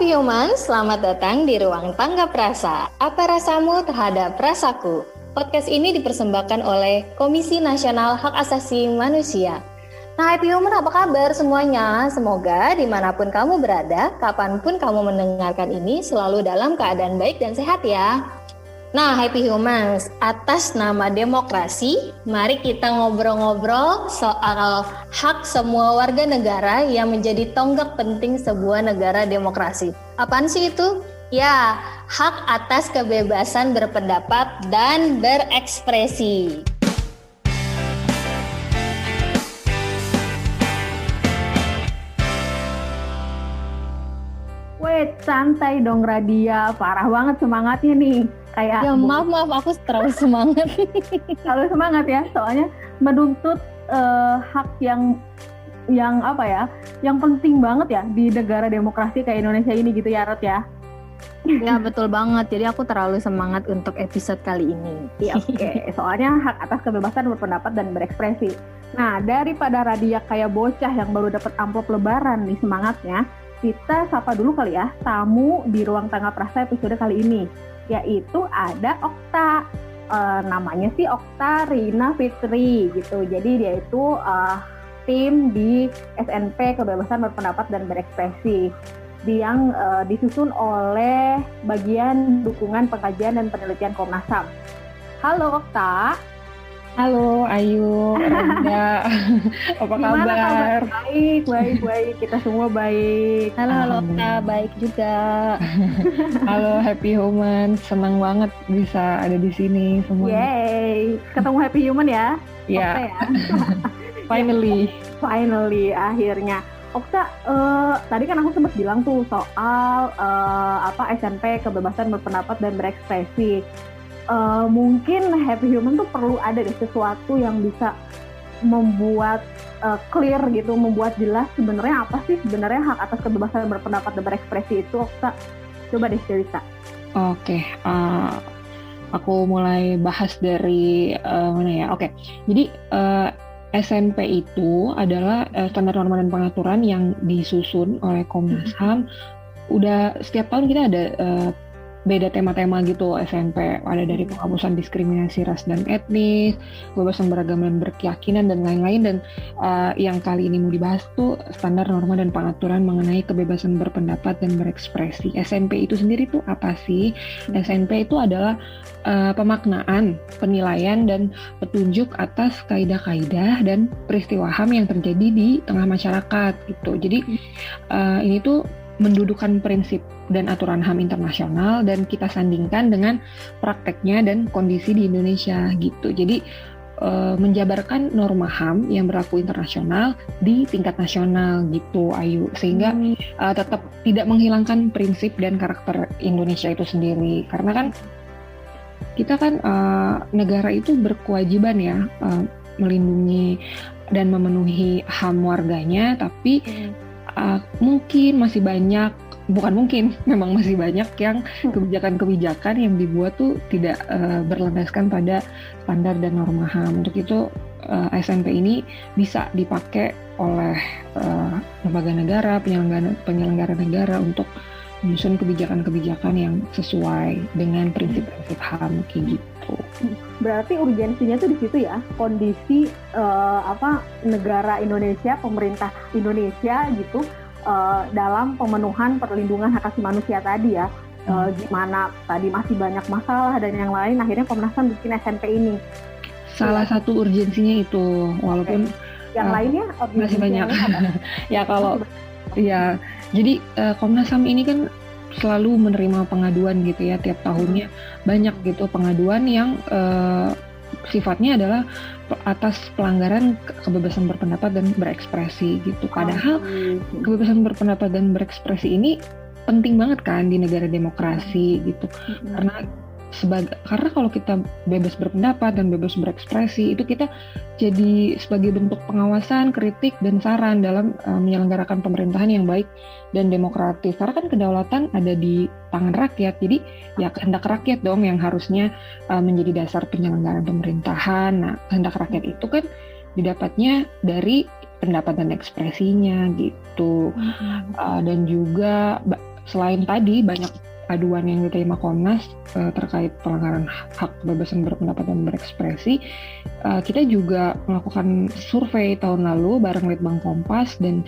Happy Human, selamat datang di Ruang Tanggap Rasa. Apa rasamu terhadap rasaku? Podcast ini dipersembahkan oleh Komisi Nasional Hak Asasi Manusia. Nah, Happy Human, apa kabar semuanya? Semoga dimanapun kamu berada, kapanpun kamu mendengarkan ini, selalu dalam keadaan baik dan sehat ya. Nah, Happy Humans, atas nama demokrasi, mari kita ngobrol-ngobrol soal hak semua warga negara yang menjadi tonggak penting sebuah negara demokrasi. Apaan sih itu? Ya, hak atas kebebasan berpendapat dan berekspresi. Wait, santai dong Radia, parah banget semangatnya nih. Kayak Ya maaf, aku terlalu semangat. Terlalu semangat ya, soalnya menuntut hak yang apa ya, yang penting banget ya di negara demokrasi kayak Indonesia ini gitu ya, Rot ya. Ya betul banget, jadi aku terlalu semangat untuk episode kali ini. Iya, oke. Soalnya hak atas kebebasan berpendapat dan berekspresi. Nah, daripada Radia kayak bocah yang baru dapat amplop lebaran nih semangatnya, kita sapa dulu kali ya tamu di Ruang Tanggap Rasa episode kali ini, yaitu ada Okta. Namanya sih Okta Rina Fitri gitu. Jadi dia itu tim di SNP Kebebasan Berpendapat dan Berekspresi yang disusun oleh Bagian Dukungan Pengkajian dan Penelitian Komnas HAM. Halo Okta. Halo Ayu, Renda, apa Gimana kabar? Baik. Kita semua baik. Halo Okta, baik juga. Halo Happy Human, senang banget bisa ada di sini semua. Yeay, ketemu Happy Human ya? Ya, Okta ya? finally. Akhirnya. Okta, tadi kan aku sempat bilang tuh soal SNP Kebebasan Berpendapat dan Berekspresi. Mungkin Happy Human tuh perlu ada deh sesuatu yang bisa membuat clear gitu, membuat jelas sebenarnya apa sih sebenarnya hak atas kebebasan berpendapat dan berekspresi itu. Okta, coba deh cerita. Oke, aku mulai bahas dari mana ya? Oke, jadi SNP itu adalah standar norma dan pengaturan yang disusun oleh Komnas HAM. Udah setiap tahun kita ada beda tema-tema gitu SMP, ada dari penghapusan diskriminasi ras dan etnis, kebebasan beragama dan berkeyakinan dan lain-lain. Dan yang kali ini mau dibahas tuh standar norma dan pengaturan mengenai kebebasan berpendapat dan berekspresi. SMP itu sendiri tuh apa sih? SMP itu adalah pemaknaan, penilaian dan petunjuk atas kaidah-kaidah dan peristiwa HAM yang terjadi di tengah masyarakat gitu. Jadi ini tuh mendudukan prinsip dan aturan HAM internasional dan kita sandingkan dengan prakteknya dan kondisi di Indonesia gitu. Jadi menjabarkan norma HAM yang berlaku internasional di tingkat nasional gitu, Ayu, sehingga tetap tidak menghilangkan prinsip dan karakter Indonesia itu sendiri. Karena kan kita kan negara itu berkewajiban ya melindungi dan memenuhi HAM warganya, tapi mungkin masih banyak, bukan mungkin, memang masih banyak yang kebijakan-kebijakan yang dibuat tuh tidak berlandaskan pada standar dan norma HAM. Untuk itu SNP ini bisa dipakai oleh lembaga negara, penyelenggara negara untuk menyusun kebijakan-kebijakan yang sesuai dengan prinsip-prinsip HAM kayak gitu. Berarti urgensinya tuh di situ ya, kondisi negara Indonesia, pemerintah Indonesia gitu dalam pemenuhan perlindungan hak asasi manusia tadi ya. Gimana tadi masih banyak masalah dan yang lain, akhirnya Komnas HAM bikin SNP ini. Salah satu urgensinya itu, walaupun yang lainnya masih banyak. Ya kalau ya, jadi Komnas HAM ini kan selalu menerima pengaduan gitu ya, tiap tahunnya banyak gitu pengaduan yang sifatnya adalah atas pelanggaran kebebasan berpendapat dan berekspresi gitu. Padahal kebebasan berpendapat dan berekspresi ini penting banget kan di negara demokrasi gitu. Karena kalau kita bebas berpendapat dan bebas berekspresi, itu kita jadi sebagai bentuk pengawasan, kritik, dan saran dalam menyelenggarakan pemerintahan yang baik dan demokratis. Karena kan kedaulatan ada di tangan rakyat, jadi ya kehendak rakyat dong yang harusnya menjadi dasar penyelenggaraan pemerintahan. Nah, kehendak rakyat itu kan didapatnya dari pendapat dan ekspresinya gitu. Dan juga selain tadi banyak aduan yang diterima Komnas terkait pelanggaran hak kebebasan berpendapat dan berekspresi, kita juga melakukan survei tahun lalu bareng Litbang Kompas, dan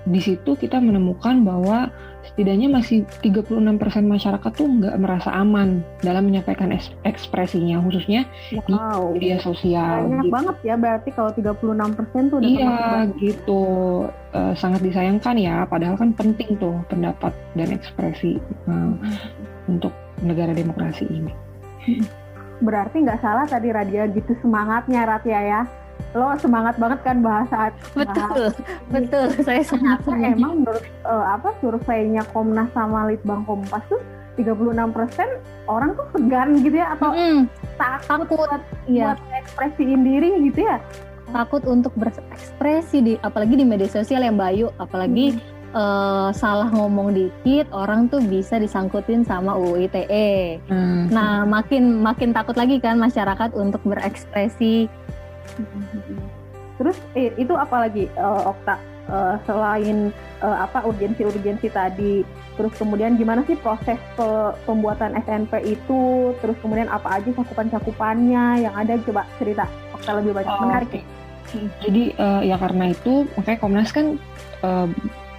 di situ kita menemukan bahwa setidaknya masih 36% masyarakat tuh nggak merasa aman dalam menyampaikan ekspresinya, khususnya di media sosial. Banyak gitu. banget ya, berarti kalau 36% tuh udah Iya, termasuk gitu. Sangat disayangkan ya, padahal kan penting tuh pendapat dan ekspresi untuk negara demokrasi ini. Berarti nggak salah tadi Radia gitu semangatnya, Ratia ya. Lo semangat banget kan bahasa. Betul, saya sangat Ternyata emang menurut surveinya Komnas sama Litbang Kompas tuh 36% orang tuh segan gitu ya, atau takut buat ekspresiin diri gitu ya. Takut untuk berekspresi apalagi di media sosial ya Mbak Ayu, apalagi salah ngomong dikit orang tuh bisa disangkutin sama UU ITE. Nah, makin takut lagi kan masyarakat untuk berekspresi. Terus itu apalagi Okta, selain urgensi tadi, terus kemudian gimana sih proses pembuatan SNP itu, terus kemudian apa aja cakupan-cakupannya yang ada, coba cerita Okta lebih banyak. Menarik. Jadi ya karena itu makanya Komnas kan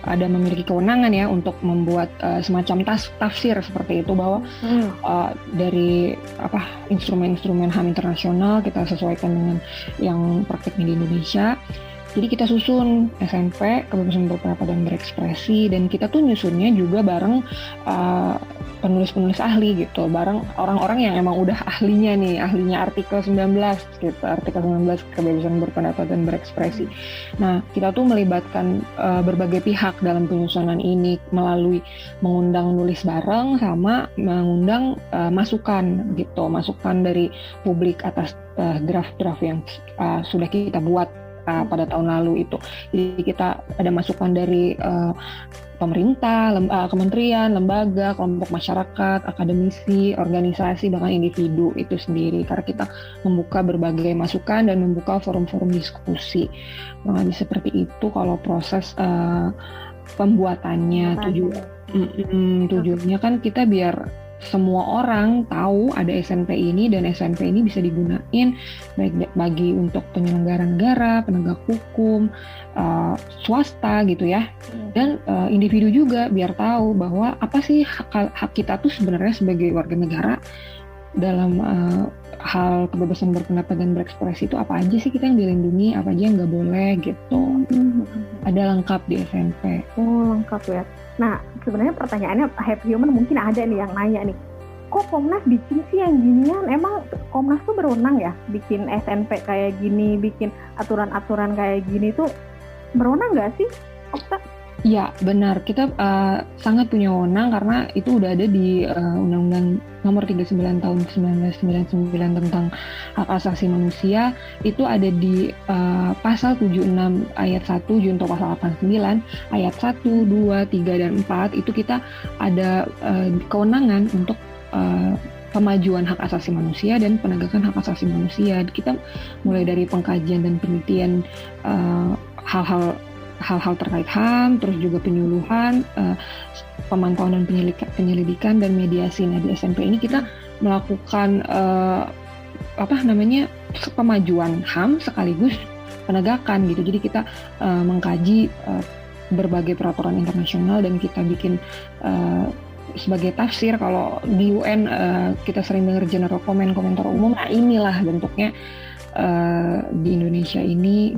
ada memiliki kewenangan ya untuk membuat semacam tafsir seperti itu, bahwa dari instrumen-instrumen HAM internasional kita sesuaikan dengan yang praktiknya di Indonesia. Jadi kita susun SNP, kebebasan berpendapat dan berekspresi, dan kita tuh nyusunnya juga bareng penulis-penulis ahli gitu, bareng orang-orang yang emang udah ahlinya artikel 19 gitu, artikel 19 kebebasan berpendapat dan berekspresi. Nah, kita tuh melibatkan berbagai pihak dalam penyusunan ini melalui mengundang nulis bareng sama mengundang masukan dari publik atas draft-draft yang sudah kita buat pada tahun lalu itu. Jadi kita ada masukan dari pemerintah, kementerian, lembaga, kelompok masyarakat, akademisi, organisasi, bahkan individu itu sendiri. Karena kita membuka berbagai masukan dan membuka forum-forum diskusi. Nah, seperti itu kalau proses pembuatannya. Tujuannya kan kita biar semua orang tahu ada SNP ini, dan SNP ini bisa digunain baik bagi untuk penyelenggara negara, penegak hukum, swasta gitu ya, dan individu juga biar tahu bahwa apa sih hak kita tuh sebenarnya sebagai warga negara dalam hal kebebasan berpendapat dan berekspresi itu apa aja sih kita yang dilindungi, apa aja yang nggak boleh gitu. Ada lengkap di SNP. Oh, lengkap ya. Nah, sebenarnya pertanyaannya Happy Human mungkin ada nih yang nanya nih, kok Komnas bikin sih yang ginian? Emang Komnas tuh berwenang ya bikin SNP kayak gini, bikin aturan-aturan kayak gini tuh berwenang nggak sih, Okta? Ya, benar. Kita sangat punya wewenang karena itu udah ada di Undang-Undang Nomor 39 Tahun 1999 tentang Hak Asasi Manusia. Itu ada di Pasal 76 Ayat 1 junto Pasal 89 Ayat 1, 2, 3, dan 4. Itu kita ada kewenangan untuk pemajuan hak asasi manusia dan penegakan hak asasi manusia. Kita mulai dari pengkajian dan penelitian hal-hal terkait HAM, terus juga penyuluhan, pemantauan dan penyelidikan dan mediasi. Nah, di SNP ini kita melakukan pemajuan HAM sekaligus penegakan gitu. Jadi kita mengkaji berbagai peraturan internasional dan kita bikin sebagai tafsir. Kalau di UN kita sering dengar general komentar umum. Nah, inilah bentuknya di Indonesia ini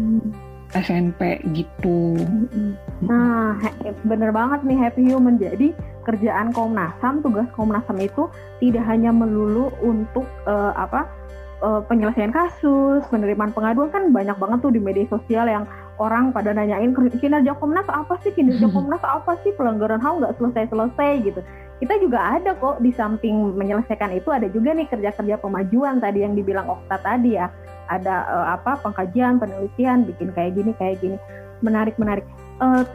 SNP gitu. Nah, bener banget nih Happy Human. Jadi kerjaan Komnas HAM, tugas Komnas HAM itu tidak hanya melulu untuk penyelesaian kasus, penerimaan pengaduan. Kan banyak banget tuh di media sosial yang orang pada nanyain kinerja Komnas apa sih, pelanggaran HAM nggak selesai-selesai gitu. Kita juga ada kok, di samping menyelesaikan itu ada juga nih kerja-kerja pemajuan tadi yang dibilang Okta tadi ya. Ada pengkajian, penelitian, bikin kayak gini. Menarik.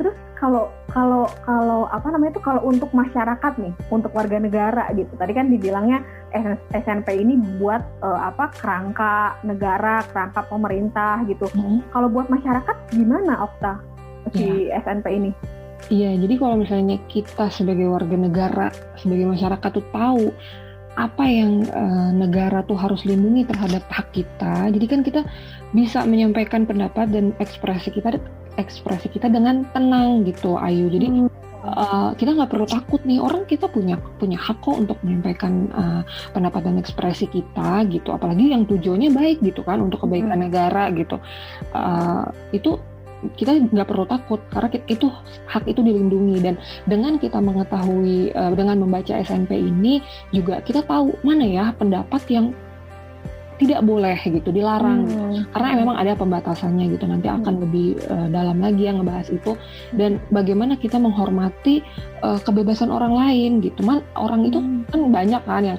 Terus kalau untuk masyarakat nih, untuk warga negara gitu. Tadi kan dibilangnya SNP ini buat kerangka negara, kerangka pemerintah gitu. Kalau buat masyarakat gimana, Okta, si SNP ini? Iya, jadi kalau misalnya kita sebagai warga negara, sebagai masyarakat tuh tahu apa yang negara tuh harus lindungi terhadap hak kita, jadi kan kita bisa menyampaikan pendapat dan ekspresi kita dengan tenang gitu, Ayu. Jadi kita nggak perlu takut nih, orang kita punya hak kok untuk menyampaikan pendapat dan ekspresi kita gitu, apalagi yang tujuannya baik gitu kan, untuk kebaikan negara gitu. Itu kita nggak perlu takut karena itu hak itu dilindungi, dan dengan kita mengetahui dengan membaca SNP ini juga kita tahu mana ya pendapat yang tidak boleh gitu, dilarang karena memang ada pembatasannya gitu. Nanti akan lebih dalam lagi yang ngebahas itu, dan bagaimana kita menghormati kebebasan orang lain gitu. Orang itu kan banyak kan yang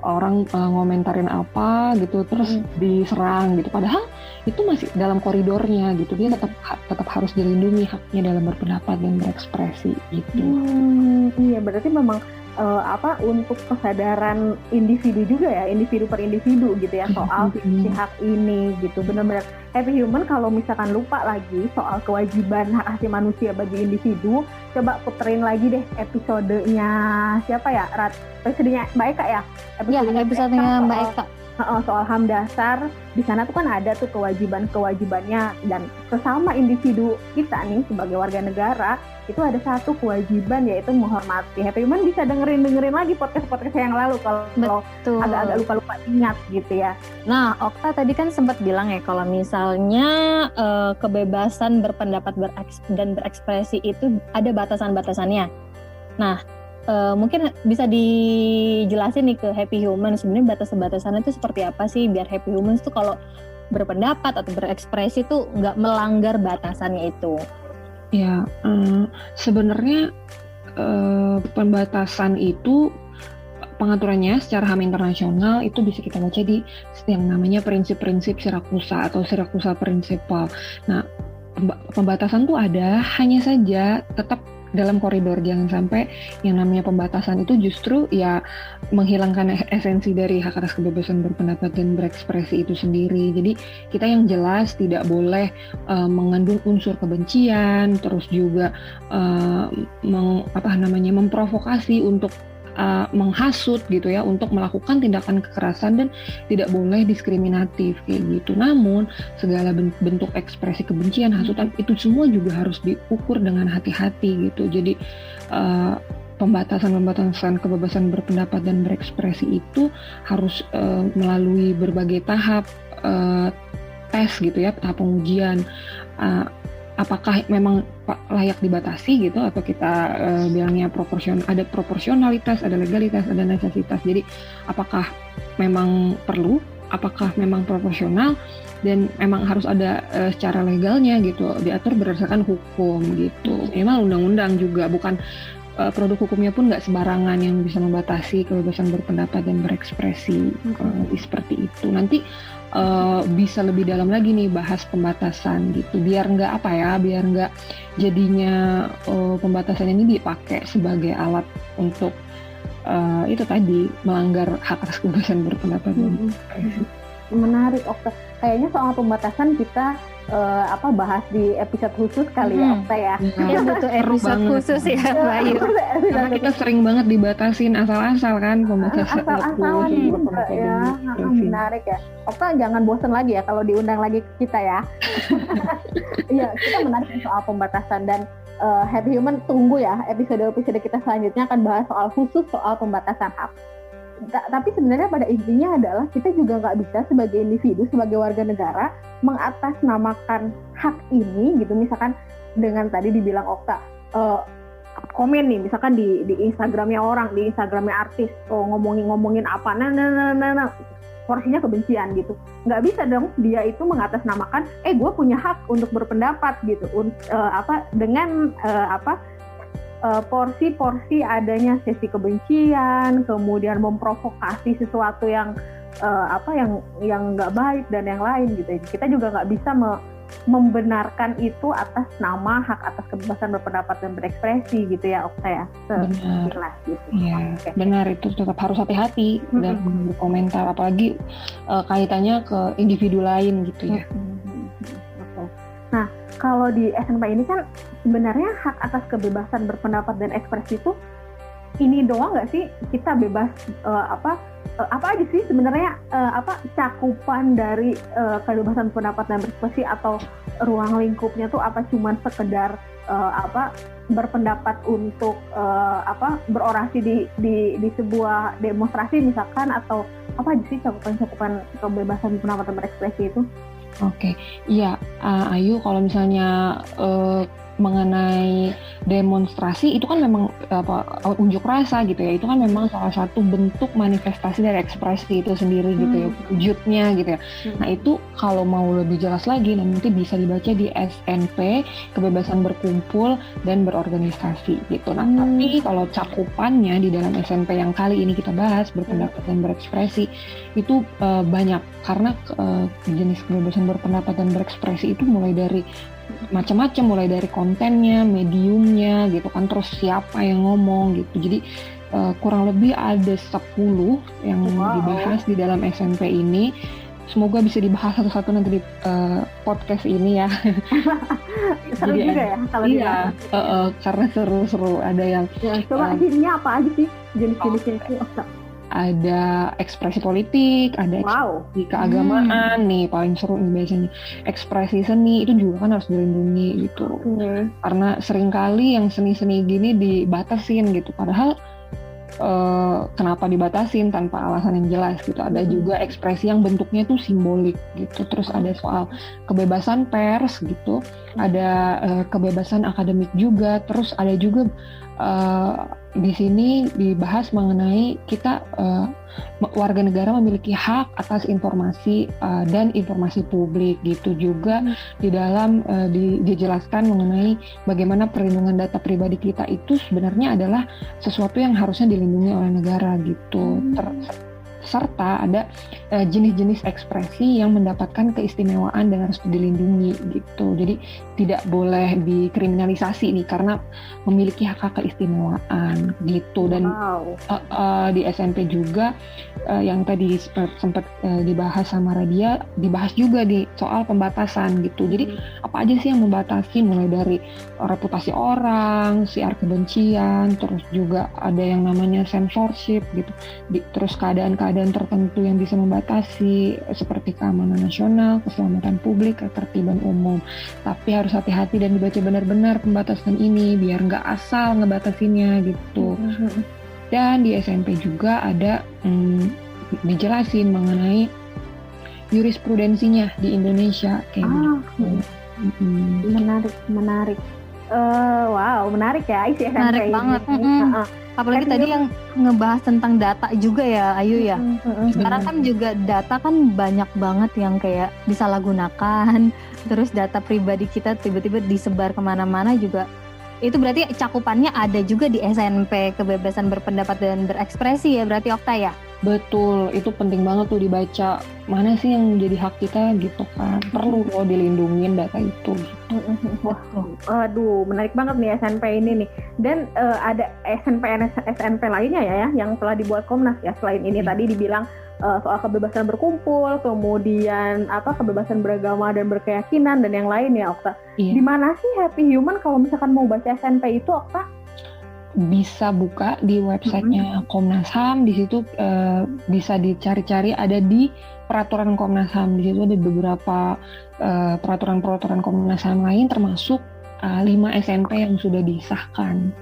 orang ngomentarin apa gitu terus diserang gitu, padahal itu masih dalam koridornya gitu, dia tetap harus dilindungi haknya dalam berpendapat dan berekspresi gitu. Iya, berarti memang untuk kesadaran individu juga ya, individu per individu gitu ya, soal si hak ini gitu. Benar-benar Happy Human kalau misalkan lupa lagi soal kewajiban hak asasi manusia bagi individu, coba puterin lagi deh episodenya siapa ya, episodenya Mbak Eka ya? Episodenya Mbak Eka. Soal HAM dasar, di sana tuh kan ada tuh kewajibannya, dan sesama individu kita nih sebagai warga negara itu ada satu kewajiban, yaitu menghormati. Happy Human bisa dengerin lagi podcast yang lalu kalau agak-agak lupa ingat gitu ya. Nah, Okta tadi kan sempat bilang ya kalau misalnya kebebasan berpendapat dan berekspresi itu ada batasan-batasannya. Nah, mungkin bisa dijelasin nih ke Happy Human, sebenarnya batasan-batasannya itu seperti apa sih biar Happy Humans tuh kalau berpendapat atau berekspresi tuh nggak melanggar batasannya itu. Ya, sebenarnya pembatasan itu pengaturannya secara HAM internasional itu bisa kita baca di yang namanya prinsip-prinsip Siracusa atau Siracusa Principle. Nah, pembatasan tuh ada, hanya saja tetap dalam koridor, jangan sampai yang namanya pembatasan itu justru ya menghilangkan esensi dari hak atas kebebasan berpendapat dan berekspresi itu sendiri. Jadi kita yang jelas tidak boleh mengandung unsur kebencian, terus juga memprovokasi untuk menghasut gitu ya, untuk melakukan tindakan kekerasan, dan tidak boleh diskriminatif kayak gitu. Namun segala bentuk ekspresi kebencian, hasutan itu semua juga harus diukur dengan hati-hati gitu. Jadi pembatasan kebebasan berpendapat dan berekspresi itu harus melalui berbagai tahap tes gitu ya, tahap pengujian. Apakah memang layak dibatasi gitu, atau kita bilangnya ada proporsionalitas, ada legalitas, ada necesitas. Jadi apakah memang perlu, apakah memang proporsional, dan memang harus ada secara legalnya gitu, diatur berdasarkan hukum gitu. Memang undang-undang juga, bukan produk hukumnya pun nggak sembarangan yang bisa membatasi kebebasan berpendapat dan berekspresi seperti itu. Nanti bisa lebih dalam lagi nih bahas pembatasan gitu, biar nggak jadinya pembatasan ini dipakai sebagai alat untuk itu tadi melanggar hak atas kebebasan berpendapat dan berekspresi. Menarik, Okta. Kayaknya soal pembatasan kita bahas di episode khusus kali ya, Okta ya. Ya butuh episode khusus ya, Bayu. Karena kita sering banget dibatasin asal-asal kan, pembatasan asal-asalan ya. Menarik ya. Okta jangan bosan lagi ya kalau diundang lagi ke kita ya. Iya, kita menarik soal pembatasan, dan Happy Human tunggu ya episode-episode kita selanjutnya akan bahas khusus soal pembatasan hak. Tapi sebenarnya pada intinya adalah kita juga nggak bisa sebagai individu, sebagai warga negara mengatasnamakan hak ini gitu. Misalkan dengan tadi dibilang Okta, komen nih misalkan di Instagramnya orang, di Instagramnya artis, ngomongin apa, porsinya kebencian gitu. Nggak bisa dong dia itu mengatasnamakan, gue punya hak untuk berpendapat gitu, dengan porsi adanya sesi kebencian, kemudian memprovokasi sesuatu yang nggak baik dan yang lain gitu. Kita juga nggak bisa membenarkan itu atas nama hak atas kebebasan berpendapat dan berekspresi gitu ya, Okta ya. Benar. Gitu. Ya, okay. Benar, itu tetap harus hati-hati dalam berkomentar, apalagi kaitannya ke individu lain gitu ya. Nah, kalau di SNP ini kan sebenarnya hak atas kebebasan berpendapat dan ekspresi itu ini doang nggak sih, kita bebas apa aja sih sebenarnya cakupan dari kebebasan pendapat dan berekspresi, atau ruang lingkupnya tuh apa cuman sekedar berpendapat untuk berorasi di sebuah demonstrasi misalkan, atau apa aja sih cakupan kebebasan pendapat dan berekspresi itu? Oke, iya, Ayu, kalau misalnya mengenai demonstrasi itu kan memang unjuk rasa gitu ya, itu kan memang salah satu bentuk manifestasi dari ekspresi itu sendiri gitu ya, wujudnya gitu ya. Nah itu kalau mau lebih jelas lagi nanti bisa dibaca di SNP, kebebasan berkumpul dan berorganisasi gitu. Nah tapi kalau cakupannya di dalam SNP yang kali ini kita bahas, berpendapat dan berekspresi, itu banyak, karena jenis kebebasan berpendapat dan berekspresi itu mulai dari macam-macam, mulai dari kontennya, mediumnya gitu kan, terus siapa yang ngomong gitu. Jadi kurang lebih ada 10 yang dibahas di dalam SNP ini. Semoga bisa dibahas satu-satu nanti di podcast ini ya. Seru juga ya kalau iya, karena seru-seru. Ada yang coba akhirnya apa aja sih jenis-jenisnya itu? Ada ekspresi politik, ada ekspresi keagamaan, nih paling seru nih biasanya. Ekspresi seni itu juga kan harus dilindungi gitu. Karena seringkali yang seni-seni gini dibatasin gitu. Padahal kenapa dibatasin tanpa alasan yang jelas gitu. Ada juga ekspresi yang bentuknya tuh simbolik gitu. Terus ada soal kebebasan pers gitu. Ada kebebasan akademik juga. Terus ada juga di sini dibahas mengenai kita warga negara memiliki hak atas informasi dan informasi publik gitu. Juga di dalam dijelaskan mengenai bagaimana perlindungan data pribadi kita itu sebenarnya adalah sesuatu yang harusnya dilindungi oleh negara gitu. Serta ada jenis-jenis ekspresi yang mendapatkan keistimewaan dan harus dilindungi gitu. Jadi tidak boleh dikriminalisasi nih karena memiliki hak keistimewaan gitu. Dan di SMP juga yang tadi sempat dibahas sama Radia, dibahas juga di soal pembatasan gitu. Jadi apa aja sih yang membatasi, mulai dari reputasi orang, siar kebencian, terus juga ada yang namanya censorship gitu. Terus keadaan-keadaan tertentu yang bisa membatasi seperti keamanan nasional, keselamatan publik, ketertiban umum. Tapi harus hati-hati dan dibaca benar-benar pembatasan ini biar nggak asal ngebatasinnya gitu. Dan di SMP juga ada dijelasin mengenai jurisprudensinya di Indonesia kayak gitu. Menarik. Wow, menarik ya isi SMP. Menarik banget. Apalagi tadi yang ngebahas tentang data juga ya, Ayu ya. Sekarang kan juga data kan banyak banget yang kayak disalahgunakan. Terus data pribadi kita tiba-tiba disebar kemana-mana juga. Itu berarti cakupannya ada juga di SNP, kebebasan berpendapat dan berekspresi ya berarti, Okta ya? Betul, itu penting banget tuh dibaca mana sih yang jadi hak kita gitu kan. Perlu loh dilindungin data itu. Aduh, menarik banget nih SNP ini nih. Dan ada SNP lainnya ya yang telah dibuat Komnas ya. Selain ini tadi dibilang soal kebebasan berkumpul, kemudian kebebasan beragama dan berkeyakinan dan yang lain ya, Okta. Di mana sih Happy Human kalau misalkan mau baca SNP itu, Okta? Bisa buka di websitenya Komnas HAM. Di situ bisa dicari-cari, ada di peraturan Komnas HAM. Di situ ada beberapa peraturan-peraturan Komnas HAM lain, termasuk 5 SMP yang sudah disahkan.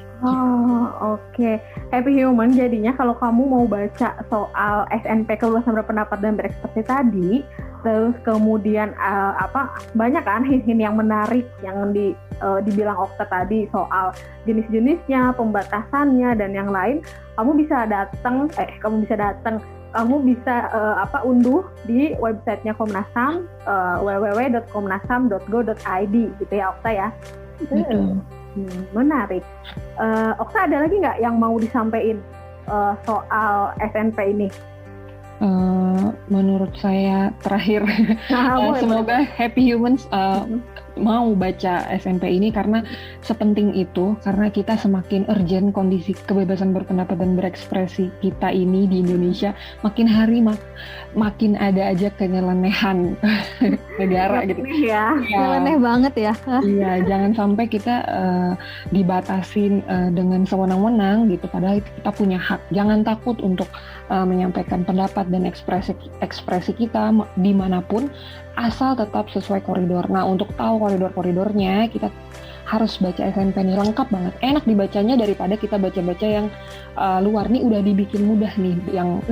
Oke. Happy Human, jadinya kalau kamu mau baca soal SNP, kebebasan berpendapat dan berekspresi tadi, terus kemudian banyak kan hint-hint yang menarik yang dibilang Okta tadi soal jenis-jenisnya, pembatasannya dan yang lain, kamu bisa unduh di websitenya Komnas HAM, www.komnasham.go.id gitu ya, Okta ya. Menarik. Okta, ada lagi nggak yang mau disampaikan soal SNP ini? Menurut saya terakhir, semoga Happy Humans mau baca SMP ini karena sepenting itu, karena kita semakin urgent kondisi kebebasan berpendapat dan berekspresi kita ini di Indonesia, makin hari makin ada aja kenyelenehan negara gitu. Ya. Nyeleneh banget ya. Iya, jangan sampai kita dibatasin dengan sewenang-wenang gitu, padahal kita punya hak. Jangan takut untuk menyampaikan pendapat dan ekspresi kita dimanapun, asal tetap sesuai koridor. Nah, untuk tahu koridor-koridornya, kita harus baca SMP nih, lengkap banget. Enak dibacanya daripada kita baca-baca yang luar nih, udah dibikin mudah nih, yang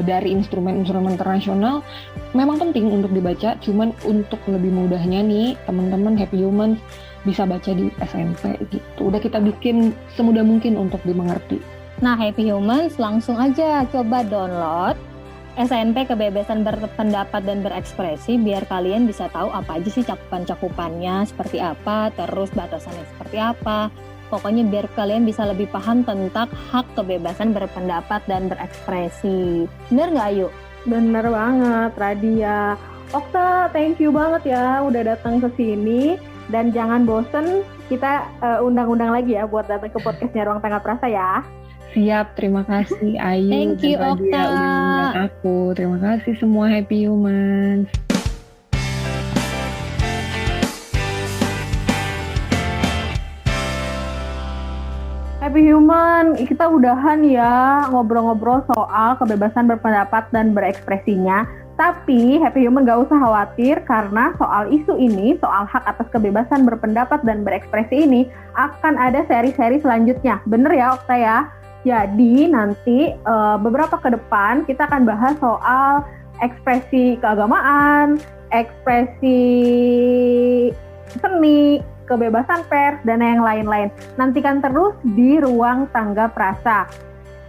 dari instrumen-instrumen internasional memang penting untuk dibaca, cuman untuk lebih mudahnya nih, teman-teman Happy Humans bisa baca di SMP gitu. Udah kita bikin semudah mungkin untuk dimengerti. Nah, Happy Humans langsung aja coba download SMP Kebebasan Berpendapat dan Berekspresi biar kalian bisa tahu apa aja sih cakupan-cakupannya seperti apa, terus batasannya seperti apa. Pokoknya biar kalian bisa lebih paham tentang hak kebebasan berpendapat dan berekspresi. Bener nggak, Ayu? Bener banget, Radia. Okta, thank you banget ya udah datang ke sini. Dan jangan bosen, kita undang-undang lagi ya buat datang ke podcastnya Ruang Tangga Prasa ya. Siap, terima kasih Ayu. Thank you, dan Radia Okta. udah undang aku. Terima kasih semua Happy Humans. Happy Human, kita udahan ya ngobrol-ngobrol soal kebebasan berpendapat dan berekspresinya. Tapi Happy Human gak usah khawatir karena soal isu ini, soal hak atas kebebasan berpendapat dan berekspresi ini akan ada seri-seri selanjutnya. Bener ya Okta ya? Jadi nanti beberapa ke depan kita akan bahas soal ekspresi keagamaan, ekspresi seni, kebebasan pers, dan yang lain-lain. Nantikan terus di Ruang Tangga Prasa.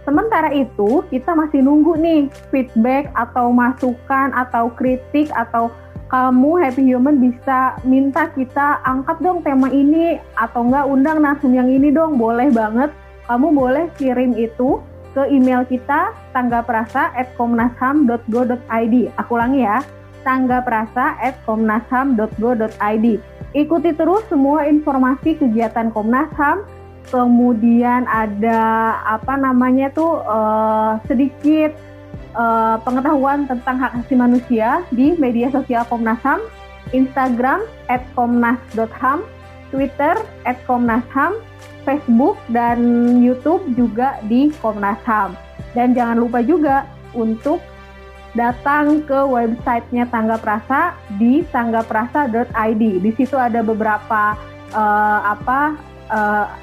Sementara itu, kita masih nunggu nih feedback atau masukan atau kritik atau kamu Happy Human bisa minta kita angkat dong tema ini atau enggak undang narsum yang ini dong, boleh banget. Kamu boleh kirim itu ke email kita tanggaprasa@komnasham.go.id. Aku ulangi ya, tanggaprasa@komnasham.go.id. Ikuti terus semua informasi kegiatan Komnas HAM. Kemudian ada sedikit pengetahuan tentang hak asasi manusia di media sosial Komnas HAM, Instagram @komnas.ham, Twitter @komnasham, Facebook dan YouTube juga di Komnas HAM. Dan jangan lupa juga untuk datang ke websitenya Tangga Prasa di tanggaprasa.id. Di situ ada beberapa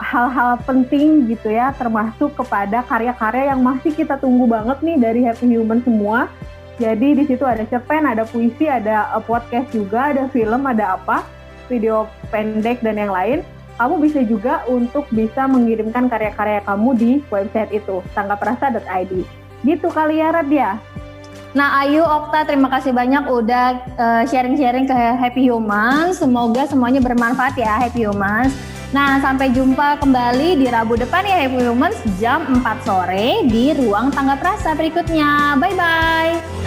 hal-hal penting gitu ya, termasuk kepada karya-karya yang masih kita tunggu banget nih dari Happy Human semua. Jadi di situ ada cerpen, ada puisi, ada podcast juga, ada film, ada video pendek dan yang lain. Kamu bisa juga untuk bisa mengirimkan karya-karya kamu di website itu, tanggaprasa.id. Gitu kali ya, Radia. Nah, Ayu, Okta, terima kasih banyak udah sharing-sharing ke Happy Humans. Semoga semuanya bermanfaat ya, Happy Humans. Nah, sampai jumpa kembali di Rabu depan ya, Happy Humans, jam 4 sore di Ruang Tangga Prasa berikutnya. Bye-bye!